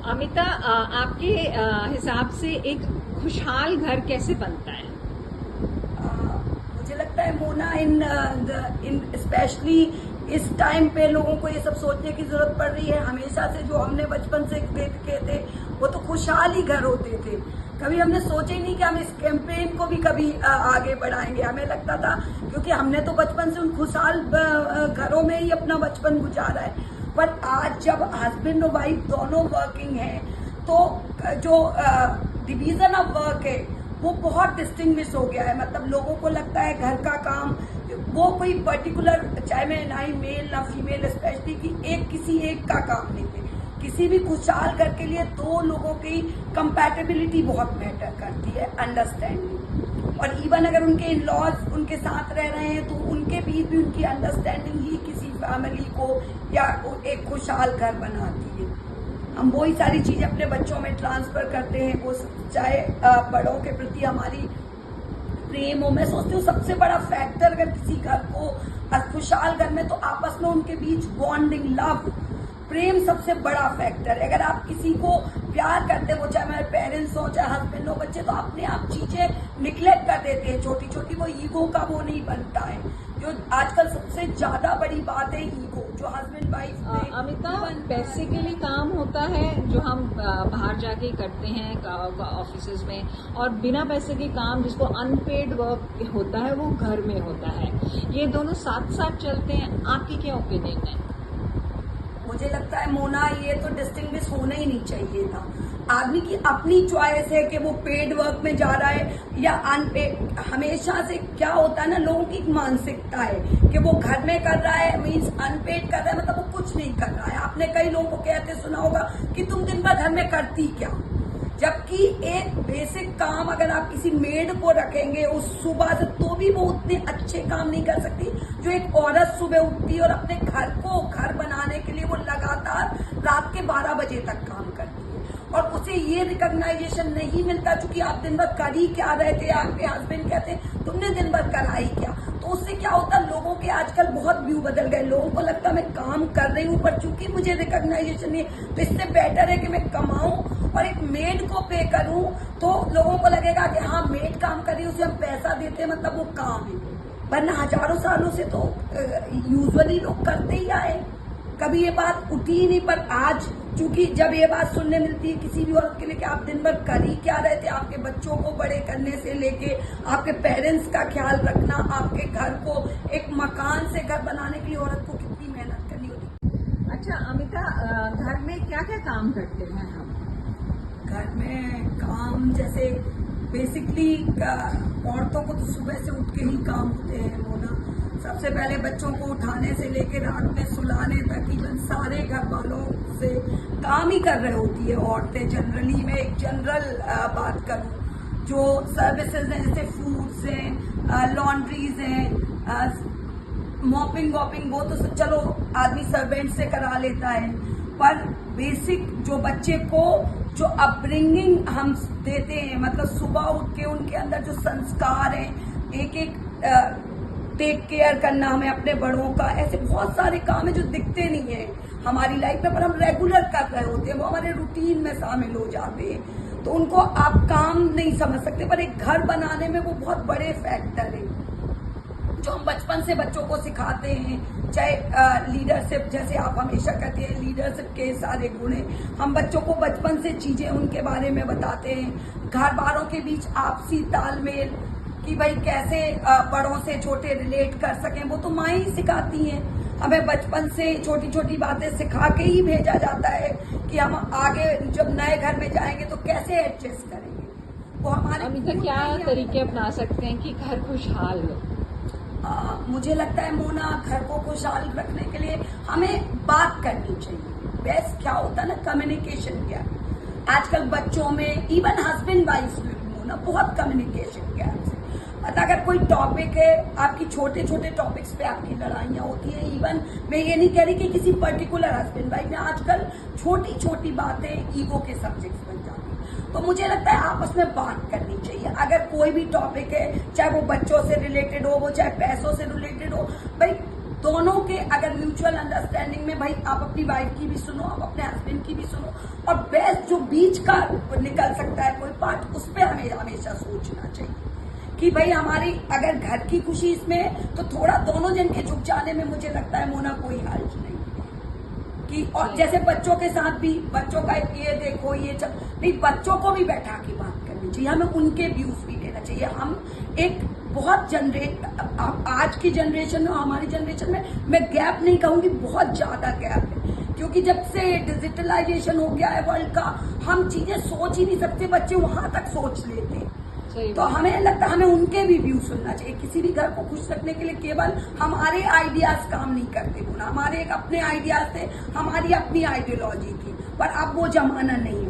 अमिता, आपके हिसाब से एक खुशहाल घर कैसे बनता है? मुझे लगता है मोना इन स्पेशली इस टाइम पे लोगों को ये सब सोचने की जरूरत पड़ रही है। हमेशा से जो हमने बचपन से देखे थे वो तो खुशहाल ही घर होते थे। कभी हमने सोचा ही नहीं कि हम इस कैंपेन को भी कभी आगे बढ़ाएंगे। हमें लगता था क्योंकि हमने तो बचपन से उन खुशहाल घरों में ही अपना बचपन गुजारा है। पर आज जब हस्बैंड और वाइफ दोनों वर्किंग हैं तो जो डिवीजन ऑफ वर्क है वो बहुत डिस्टिंग्विश हो गया है। मतलब लोगों को लगता है घर का काम वो कोई पर्टिकुलर, चाहे मैं ना ही मेल ना फीमेल, स्पेशली कि किसी एक का काम नहीं है। किसी भी खुशहाल घर के लिए दो लोगों की कंपैटिबिलिटी बहुत मैटर करती है, अंडरस्टैंडिंग। और इवन अगर उनके इन लॉज उनके साथ रह रहे हैं तो उनके बीच भी उनकी अंडरस्टैंडिंग ही किसी फैमिली को या एक खुशहाल घर बनाती है। हम वही सारी चीजें अपने बच्चों में ट्रांसफर करते हैं। वो चाहे बड़ों के प्रति हमारी प्रेम हो। मैं सोचती हूँ सबसे बड़ा फैक्टर अगर किसी घर को खुशहाल घर में तो आपस में उनके बीच बॉन्डिंग, लव, प्रेम सबसे बड़ा फैक्टर है। अगर आप किसी को प्यार करते हो, चाहे मेरे पेरेंट्स हो चाहे हस्बैंड हो, बच्चे, तो अपने आप चीजें निग्लेक्ट कर देते हैं छोटी छोटी। वो ईगो का वो नहीं बनता है जो आजकल सबसे ज्यादा बड़ी बात है, ईगो, जो हस्बैंड वाइफ में। अमिता, पैसे के लिए काम होता है जो हम बाहर जाके करते हैं ऑफिस में, और बिना पैसे के काम जिसको अनपेड वर्क होता है वो घर में होता है। ये दोनों साथ साथ चलते हैं। आपकी क्या ओपिनियन है? मुझे लगता है मोना ये तो डिस्टिंग्विश होना ही नहीं चाहिए था। आदमी की अपनी चॉइस है कि वो पेड वर्क में जा रहा है या अनपेड। हमेशा से क्या होता है ना, लोगों की एक मानसिकता है कि वो घर में कर रहा है मीन्स अनपेड कर रहा है, मतलब वो कुछ नहीं कर रहा है। आपने कई लोगों को कहते सुना होगा कि तुम दिन भर घर में करती क्या। जबकि एक बेसिक काम अगर आप किसी मेड को रखेंगे उस सुबह से, तो भी वो उतने अच्छे काम नहीं कर सकती जो एक औरत सुबह उठती है और अपने घर को घर बनाने के लिए वो लगातार रात के 12 बजे तक काम करती है। और उसे ये रिकॉग्नाइजेशन नहीं मिलता क्योंकि आप दिन भर कर ही क्या रहे थे। आपके हस्बैंड कहते हैं तुमने दिन भर करा ही क्या। तो उससे क्या होता है, लोगों के आजकल बहुत व्यू बदल गए। लोगों को लगता है मैं काम कर रही हूँ पर चूंकि मुझे रिकॉग्नाइजेशन नहीं है तो इससे बेटर है कि मैं कमाऊं और एक मेड को पे करूं। तो लोगों को लगेगा कि हाँ मेड काम कर रही है, उसे हम पैसा देते हैं मतलब वो काम है। वरना हजारों सालों से तो यूजुअली लोग करते ही आए, कभी ये बात उठी ही नहीं। पर आज चूंकि जब ये बात सुनने मिलती है किसी भी औरत के लिए कि आप दिन भर कर ही क्या रहे थे, आपके बच्चों को बड़े करने से लेके आपके पेरेंट्स का ख्याल रखना, आपके घर को एक मकान से घर बनाने के लिए औरत को कितनी मेहनत करनी होती। अच्छा अमिता, घर में क्या क्या काम करते हैं हम? घर में काम जैसे बेसिकली औरतों को तो सुबह से उठ के ही काम होते हैं मोना। सबसे पहले बच्चों को उठाने से लेकर रात में सुलाने तक इवन सारे घर वालों से काम ही कर रही होती है औरतें। जनरली मैं एक जनरल बात करूं, जो सर्विसेज हैं जैसे फूड्स हैं, लॉन्ड्रीज हैं, मॉपिंग वॉपिंग, वो तो चलो आदमी सर्वेंट से करा लेता है। पर बेसिक जो बच्चे को जो अपब्रिंगिंग हम देते हैं, मतलब सुबह उठ के उनके अंदर जो संस्कार हैं, एक एक टेक केयर करना हमें अपने बड़ों का, ऐसे बहुत सारे काम है जो दिखते नहीं है हमारी लाइफ में पर हम रेगुलर कर रहे होते हैं, वो हमारे रूटीन में शामिल हो जाते हैं। तो उनको आप काम नहीं समझ सकते पर एक घर बनाने में वो बहुत बड़े फैक्टर है जो हम बचपन से बच्चों को सिखाते हैं। चाहे लीडरशिप, जैसे आप हमेशा कहते हैं लीडरशिप के सारे गुण हैं, हम बच्चों को बचपन से चीजें उनके बारे में बताते हैं। घर वालों के बीच आपसी तालमेल कि भाई कैसे बड़ों से छोटे रिलेट कर सकें, वो तो माँ ही सिखाती हैं। हमें बचपन से छोटी छोटी बातें सिखा के ही भेजा जाता है कि हम आगे जब नए घर में जाएंगे तो कैसे एडजस्ट करेंगे। वो हमारे अमिता, क्या तरीके अपना सकते हैं कि घर खुशहाल हो? मुझे लगता है मोना, घर को खुशहाल रखने के लिए हमें बात करनी चाहिए। बेस्ट क्या होता है ना, कम्युनिकेशन गैप। आजकल बच्चों में इवन हस्बैंड वाइफ में मोना बहुत कम्युनिकेशन गैप है। पता अगर कोई टॉपिक है, आपकी छोटे छोटे टॉपिक्स पे आपकी लड़ाइयाँ होती हैं। इवन मैं ये नहीं कह रही कि किसी पर्टिकुलर हस्बैंड वाइफ में, आजकल छोटी छोटी बातें ईगो के सब्जेक्ट्स बन जाती हैं। तो मुझे लगता है आपस में बात करनी चाहिए। अगर कोई भी टॉपिक है, चाहे वो बच्चों से रिलेटेड हो, वो चाहे पैसों से रिलेटेड हो, भाई दोनों के अगर म्यूचुअल अंडरस्टैंडिंग में, भाई आप अपनी वाइफ की भी सुनो, आप अपने हस्बैंड की भी सुनो, और बेस्ट जो बीच का निकल सकता है कोई पार्ट, उस पर हमें हमेशा सोचना चाहिए कि भाई हमारी अगर घर की खुशी इसमें है तो थोड़ा दोनों जन के झुक जाने में मुझे लगता है मोना कोई हर्ज नहीं है कि, और जैसे बच्चों के साथ भी बच्चों का ये देखो ये चल नहीं, बच्चों को भी बैठा के बात करनी चाहिए, हमें उनके व्यूज भी लेना चाहिए। हम एक बहुत आज की जनरेशन में, हमारी जनरेशन में मैं गैप नहीं कहूंगी, बहुत ज्यादा गैप है, क्योंकि जब से डिजिटलाइजेशन हो गया है वर्ल्ड का, हम चीजें सोच ही नहीं सकते, बच्चे वहां तक सोच लेते हैं। तो हमें लगता है हमें उनके भी व्यू सुनना चाहिए। किसी भी घर को खुश रखने के लिए केवल हमारे आइडियाज काम नहीं करते, हमारे एक अपने आइडियाज थे, हमारी अपनी आइडियोलॉजी थी, पर अब वो जमाना नहीं